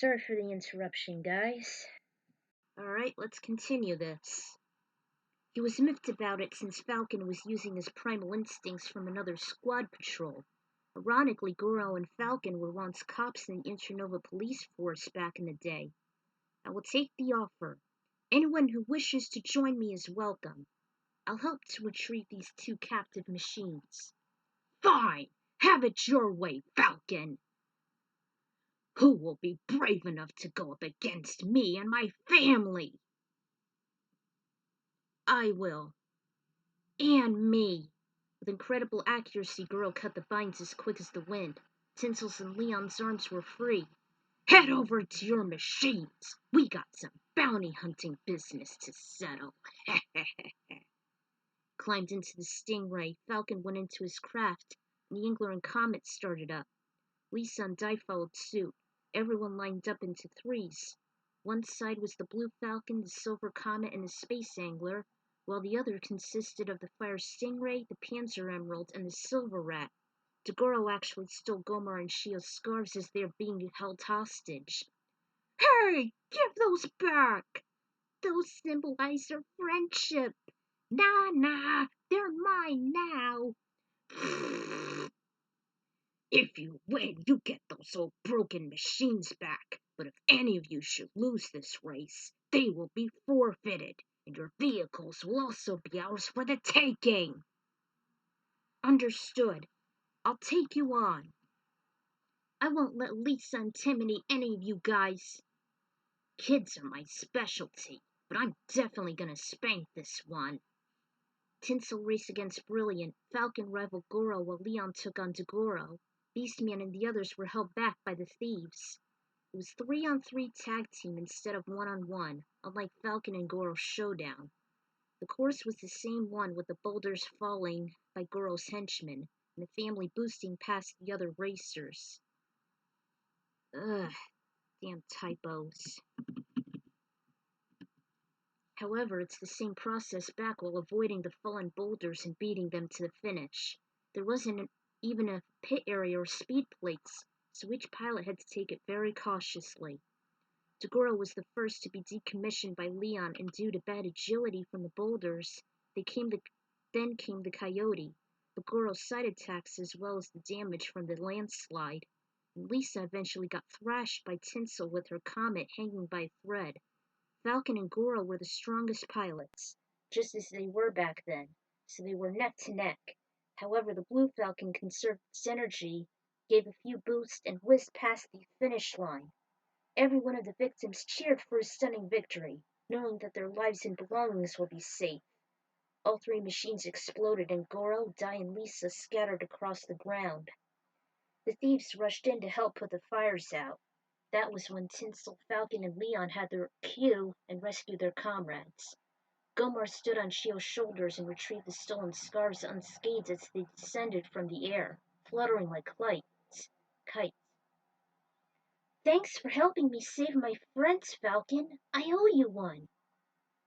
Sorry for the interruption, guys. Alright, let's continue this. He was miffed about it since Falcon was using his primal instincts from another squad patrol. Ironically, Goro and Falcon were once cops in the Internova police force back in the day. I will take the offer. Anyone who wishes to join me is welcome. I'll help to retrieve these two captive machines. Fine! Have it your way, Falcon! Who will be brave enough to go up against me and my family? I will. And me. With incredible accuracy, Goro cut the vines as quick as the wind. Tinsel's and Leon's arms were free. Head over to your machines. We got some bounty hunting business to settle. Climbed into the Stingray, Falcon went into his craft, and the Angler and Comet started up. Lisa and Dai followed suit. Everyone lined up into threes. One side was the Blue Falcon, the Silver Comet, and the Space Angler, while the other consisted of the Fire Stingray, the Panzer Emerald, and the Silver Rat. Toguro actually stole Gomar and Shio's scarves as they were being held hostage. Hey! Give those back! Those symbolize our friendship. Nah, they're mine now. If you win, you get those old broken machines back. But if any of you should lose this race, they will be forfeited, and your vehicles will also be ours for the taking. Understood. I'll take you on. I won't let Lisa intimidate any of you guys. Kids are my specialty, but I'm definitely gonna spank this one. Tinsel raced against Brilliant. Falcon rivaled Goro while Leon took on Dogoro. Beastman and the others were held back by the thieves. It was 3-on-3 tag team instead of 1-on-1, unlike Falcon and Goro's showdown. The course was the same one, with the boulders falling by Goro's henchmen, and the family boosting past the other racers. Ugh, damn typos. However, it's the same process back while avoiding the fallen boulders and beating them to the finish. There wasn't even a pit area or speed plates, so each pilot had to take it very cautiously. Toguro was the first to be decommissioned by Leon, and due to bad agility from the boulders, then came the Coyote, Togoro's side attacks as well as the damage from the landslide. And Lisa eventually got thrashed by Tinsel with her comet hanging by a thread. Falcon and Goro were the strongest pilots, just as they were back then, so they were neck to neck. However, the Blue Falcon conserved its energy, gave a few boosts, and whizzed past the finish line. Every one of the victims cheered for his stunning victory, knowing that their lives and belongings would be safe. All three machines exploded, and Goro, Dai, and Lisa scattered across the ground. The thieves rushed in to help put the fires out. That was when Tinsel, Falcon, and Leon had their cue and rescued their comrades. Gomar stood on Shio's shoulders and retrieved the stolen scarves unscathed as they descended from the air, fluttering like kites. Thanks for helping me save my friends, Falcon. I owe you one.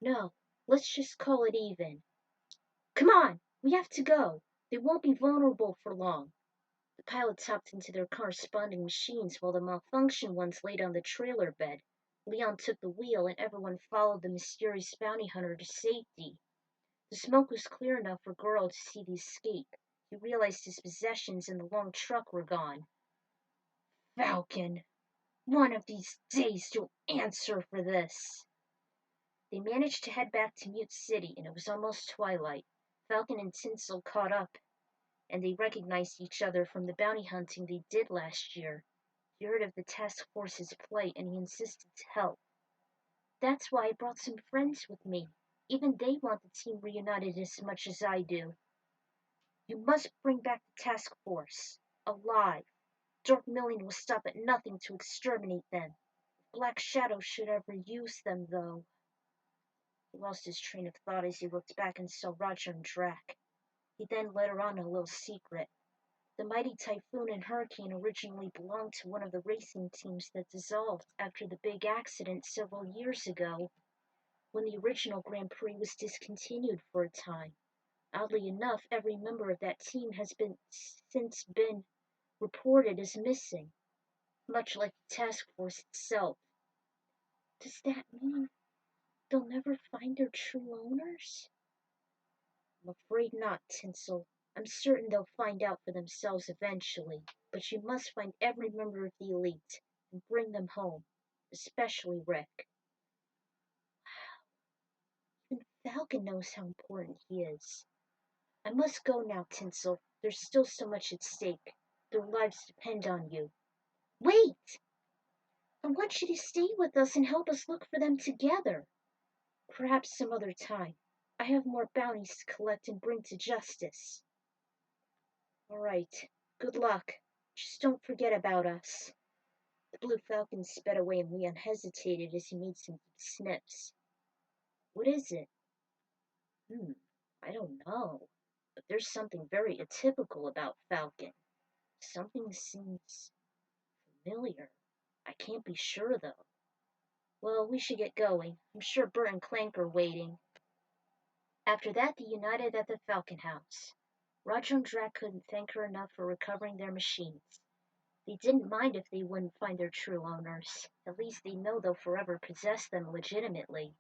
No, let's just call it even. Come on, we have to go. They won't be vulnerable for long. The pilots hopped into their corresponding machines while the malfunctioned ones laid on the trailer bed. Leon took the wheel, and everyone followed the mysterious bounty hunter to safety. The smoke was clear enough for Goro to see the escape. He realized his possessions in the long truck were gone. Falcon, one of these days you'll answer for this. They managed to head back to Mute City, and it was almost twilight. Falcon and Tinsel caught up, and they recognized each other from the bounty hunting they did last year. He heard of the task force's plight, and he insisted to help. That's why I brought some friends with me. Even they want the team reunited as much as I do. You must bring back the task force. Alive. Dark Million will stop at nothing to exterminate them. Black Shadow should ever use them, though. He lost his train of thought as he looked back and saw Roger and Drac. He then let her on a little secret. The mighty Typhoon and Hurricane originally belonged to one of the racing teams that dissolved after the big accident several years ago, when the original Grand Prix was discontinued for a time. Oddly enough, every member of that team has since been reported as missing. much like the task force itself. Does that mean they'll never find their true owners? I'm afraid not, Tinsel. I'm certain they'll find out for themselves eventually, but you must find every member of the elite and bring them home, especially Rick. Even Falcon knows how important he is. I must go now, Tinsel. There's still so much at stake. Their lives depend on you. Wait! I want you to stay with us and help us look for them together. Perhaps some other time. I have more bounties to collect and bring to justice. All right. Good luck. Just don't forget about us. The Blue Falcon sped away and Leon hesitated as he made some deep sniffs. What is it? I don't know. But there's something very atypical about Falcon. Something seems familiar. I can't be sure, though. Well, we should get going. I'm sure Bert and Clank are waiting. After that, they united at the Falcon House. Roger and Drac couldn't thank her enough for recovering their machines. They didn't mind if they wouldn't find their true owners. At least they know they'll forever possess them legitimately.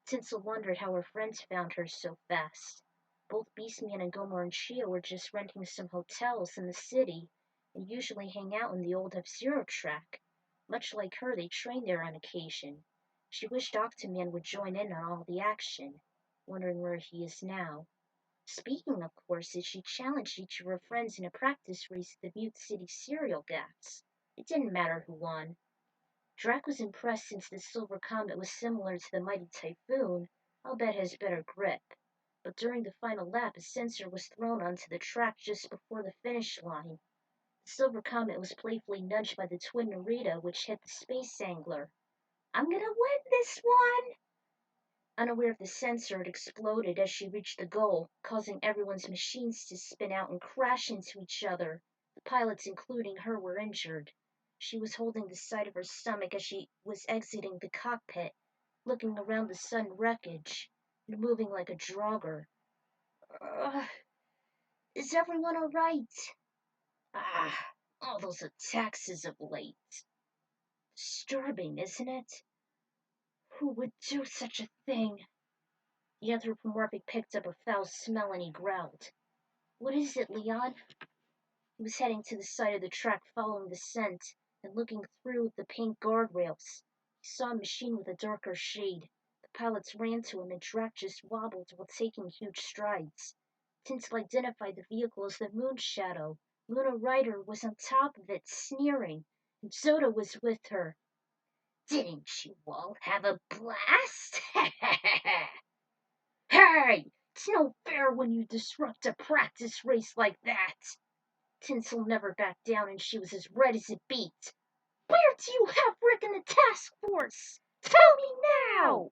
Tinsel wondered how her friends found her so fast. Both Beastman and Gomer and Chia were just renting some hotels in the city and usually hang out in the old F-Zero track. Much like her, they train there on occasion. She wished Octoman would join in on all the action, wondering where he is now. Speaking of courses, she challenged each of her friends in a practice race at the Butte City cereal gaps. It didn't matter who won. Drac was impressed since the Silver Comet was similar to the mighty Typhoon. I'll bet it has better grip. But during the final lap, a sensor was thrown onto the track just before the finish line. The Silver Comet was playfully nudged by the twin Narita, which hit the Space Angler. I'm gonna win this one! Unaware of the sensor, it exploded as she reached the goal, causing everyone's machines to spin out and crash into each other. The pilots, including her, were injured. She was holding the side of her stomach as she was exiting the cockpit, looking around the sudden wreckage, and moving like a drogger. Is everyone all right? All those attacks as of late. Disturbing, isn't it? Who would do such a thing? The anthropomorphic picked up a foul smell and he growled. What is it, Leon? He was heading to the side of the track following the scent and looking through the paint guardrails. He saw a machine with a darker shade. The pilots ran to him and Drac just wobbled while taking huge strides. Tinsel identified the vehicle as the Moon Shadow. Luna Ryder was on top of it, sneering, and Zoda was with her. Didn't you all have a blast? Hey! It's no fair when you disrupt a practice race like that. Tinsel never backed down and she was as red as a beet. Where do you have Rick in the task force? Tell me now!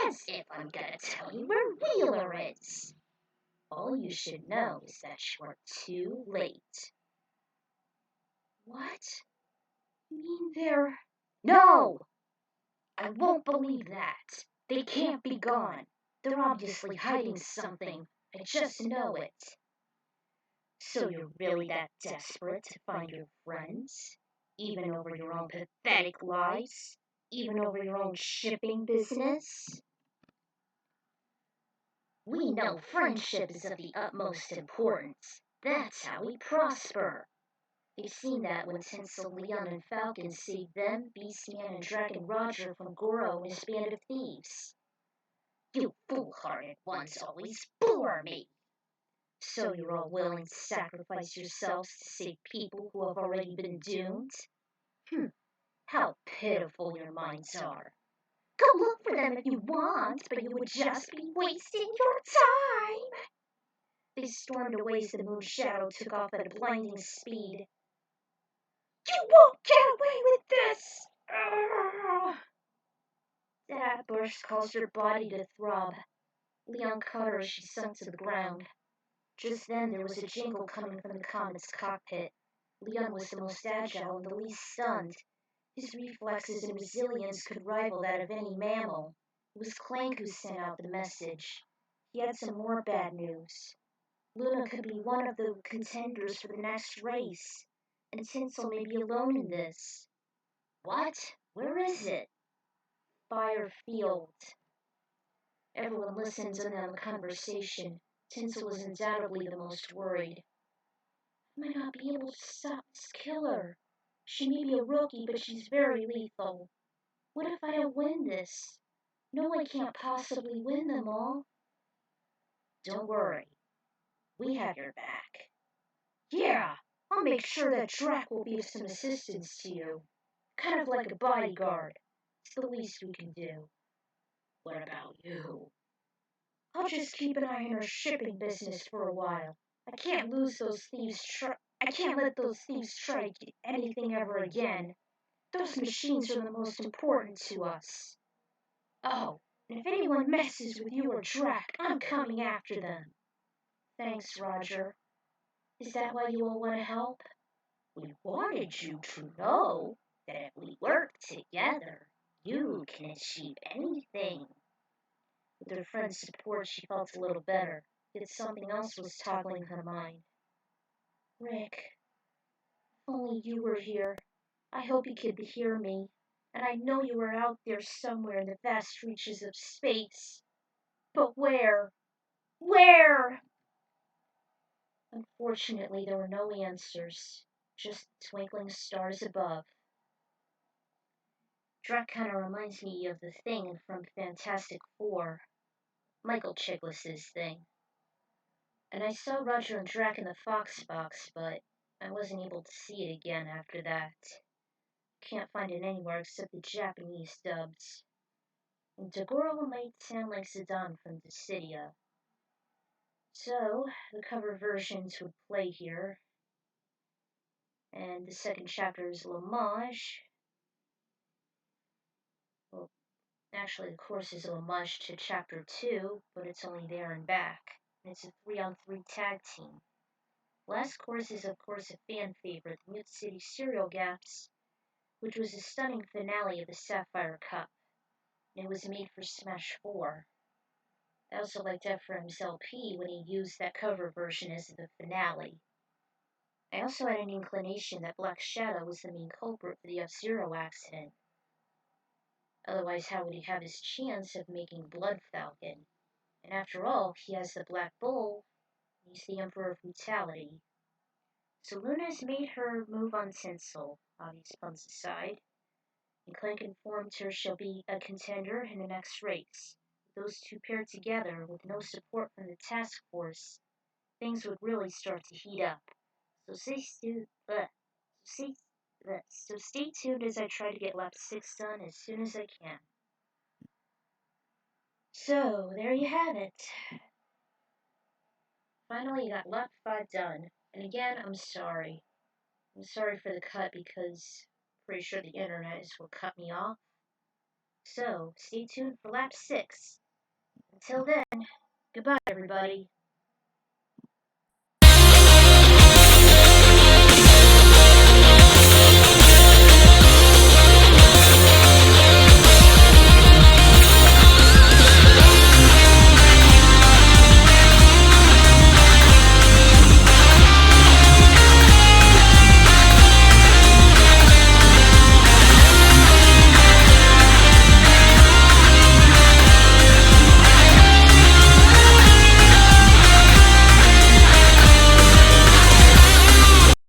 As if I'm gonna tell you where Wheeler is. All you should know is that you're too late. What? You mean they're... No! I won't believe that. They can't be gone. They're obviously hiding something. I just know it. So you're really that desperate to find your friends? Even over your own pathetic lives? Even over your own shipping business? We know friendship is of the utmost importance. That's how we prosper. You've seen that when Tinsel, Leon, and Falcon saved them, Beastman, and Dragon Roger from Goro and his band of thieves. You foolhardy ones always bore me. So you're all willing to sacrifice yourselves to save people who have already been doomed? How pitiful your minds are. Go look for them if you want, but you would just be wasting your time. They stormed away as the Moon Shadow took off at a blinding speed. You won't get away with this! That burst caused her body to throb. Leon caught her as she sunk to the ground. Just then there was a jingle coming from the Comet's cockpit. Leon was the most agile and the least stunned. His reflexes and resilience could rival that of any mammal. It was Clank who sent out the message. He had some more bad news. Luna could be one of the contenders for the next race. and Tinsel may be alone in this. What? Where is it? Firefield. Everyone listened in on the conversation. Tinsel was undoubtedly the most worried. I might not be able to stop this killer. She may be a rookie, but she's very lethal. What if I don't win this? No, I can't possibly win them all. Don't worry. We have your back. Yeah, I'll make sure that Drac will be of some assistance to you. Kind of like a bodyguard. It's the least we can do. What about you? I'll just keep an eye on our shipping business for a while. I can't let those thieves try anything ever again. Those machines are the most important to us. Oh, and if anyone messes with you or Drac, I'm coming after them. Thanks, Roger. Is that why you all want to help? We wanted you to know that if we work together, you can achieve anything. With her friend's support, she felt a little better, yet something else was toggling her mind. Rick, if only you were here. I hope you could hear me, and I know you are out there somewhere in the vast reaches of space. But where? Where? Unfortunately, there were no answers, just twinkling stars above. Drac kind of reminds me of the Thing from Fantastic Four, Michael Chiklis's Thing. And I saw Roger and Drac in the Fox box, but I wasn't able to see it again after that. Can't find it anywhere except the Japanese dubs. And Tagoro might sound like Zidane from Dissidia. So, the cover versions would play here. And the second chapter is l'hommage. Well, actually, the course is a homage to chapter 2, but it's only there and back. And it's a 3-on-3 tag team. Last course is, of course, a fan favorite, the Mute City Serial Gaps, which was a stunning finale of the Sapphire Cup. And it was made for Smash 4. I also liked Ephraim's LP when he used that cover version as the finale. I also had an inclination that Black Shadow was the main culprit for the F-Zero accident. Otherwise, how would he have his chance of making Blood Falcon? And after all, he has the Black Bull. He's the Emperor of Brutality. So Luna's made her move on Tinsel, obvious puns aside, and Clank informed her she'll be a contender in the next race. With those two paired together, with no support from the task force, things would really start to heat up. So stay tuned as I try to get lap 6 done as soon as I can. So, there you have it. Finally, got lap 5 done. And again, I'm sorry. I'm sorry for the cut because I'm pretty sure the internet is what cut me off. So, stay tuned for lap 6. Until then, goodbye, everybody.